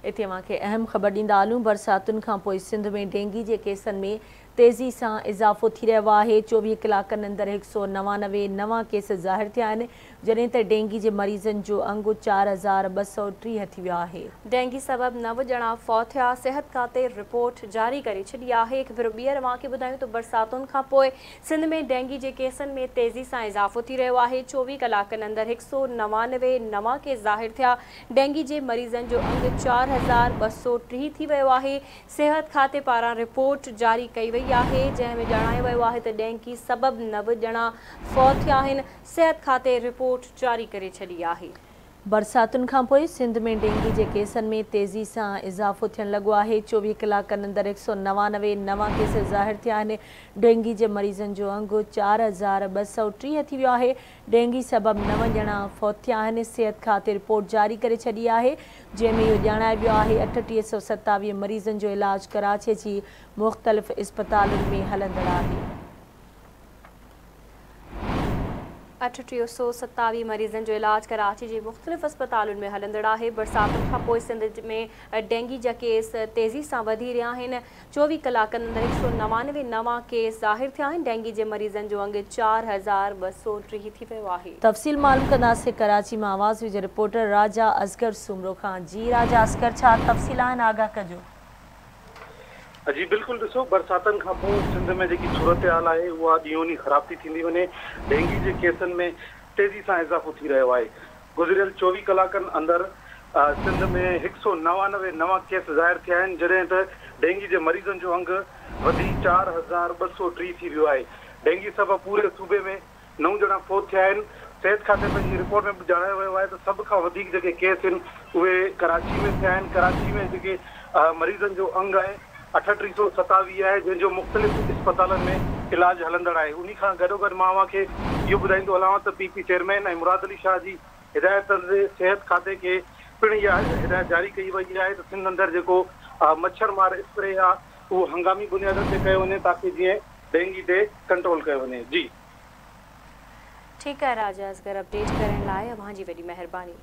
इते अवांखे अहम ख़बर ॾींदा हलूं। बरसातुनि खां पोइ सिंध में डेंगी जे केसनि में तेज़ी सां इज़ाफ़ो थी रहियो आहे। 24 कलाकनि अंदरि 199 नवां केस ज़ाहिर थिया आहिनि, जॾहिं त डेंगी जे मरीज़नि जो अंगु 4230 थी वियो आहे। डेंगी सबबि 9 ॼणा फौत थिया। सिहत खाते रिपोर्ट जारी करे छॾी आहे। हिकु भेरो ॿीहर अवांखे ॿुधायूं त बरसातुनि खां पोइ सिंध में डेंगी जे केसनि में तेज़ी सां इज़ाफ़ो थी रहियो आहे। 24 कलाकनि अंदरि 199 नवां केस ज़ाहिर थिया। डेंगी जे मरीज़नि जो अंगु 4230 थी वियो आहे। सिहत खाते पारां रिपोर्ट जारी कई वई आहे, जंहिंमें ॼाणायो वियो आहे त डेंगी सबबि 9 ॼणा फौत थिया आहिनि। सिहत खाते रिपोर्ट जारी करे छॾी आहे। बरसातुनि खां पोइ सिंध में डेंगी जे केसनि में तेज़ी सां इज़ाफ़ो थियणु लॻो आहे। 24 कलाकनि अंदरि 199 नवां केस ज़ाहिर थिया आहिनि। डेंगी जे मरीज़नि जो अंगु 4230 थी वियो आहे। डेंगी सबबि 9 ॼणा फौत थिया आहिनि। सिहत खाते रिपोर्ट जारी करे छॾी आहे, जंहिंमें इहो ॼाणायो वियो आहे 3827 मरीज़नि जो इलाजु कराची जी मुख़्तलिफ़ इस्पतालुनि में हलंदड़ आहे। 3827 मरीज़नि जो इलाज कराची जी मुख़्तलिफ़ अस्पतालुनि में हलंदड़ आहे। बरसातुनि खां पोइ सिंध में डेंगी जा केस तेज़ी सां वधी रहिया आहिनि। 24 कलाकनि अंदरि 199 नवां केस ज़ाहिर थिया आहिनि। डेंगी जे मरीज़नि जो अंगु 4230 थी वियो आहे। तफ़सील मालूम कंदासीं कराची मां आवाज़ विझ रिपोर्टर राजा असगर सुमरो खां। जी राजा असगर, छा तफ़सील आहिनि, आगाह कजो। जी बिल्कुलु, ॾिसो, बरसातुनि खां पोइ सिंध में जेकी सूरत हाल आहे उहा ॾींहों ॾींहुं ख़राब थी थींदी वञे। डेंगी जे केसनि में तेज़ी सां इज़ाफ़ो थी रहियो आहे। गुज़िरियल 24 कलाकनि अंदरि सिंध में 199 नवां केस ज़ाहिर थिया आहिनि, जॾहिं त डेंगी जे मरीज़नि जो अंगु वधी 4230 थी वियो आहे। डेंगी सबबि पूरे सूबे में 9 ॼणा फौत थिया आहिनि। सिहत खाते पंहिंजी रिपोर्ट में बि ॼाणायो वियो आहे त सभ खां वधीक जेके केस आहिनि उहे कराची में थिया आहिनि। कराची में जेके मरीज़नि जो अंगु आहे 3827 आहे, जंहिंजो मुख़्तलिफ़ इस्पतालनि में इलाज हलंदड़ आहे। उन खां गॾोगॾु मां अव्हांखे इहो ॿुधाईंदो हलांव त पीपी चेयरमैन ऐं मुराद अली शाह जी हिदायत ते सिहत खाते खे पिणु इहा हिदायत जारी कई वई आहे त सिंध अंदरि जेको मच्छर मार स्प्रे आहे उहो हंगामी बुनियाद ते कयो वञे, ताकी जीअं डेंगी ते कंट्रोल कयो वञे। जी ठीकु आहे राजा असगर, अपडेट करण लाइ अव्हांजी वॾी महिरबानी।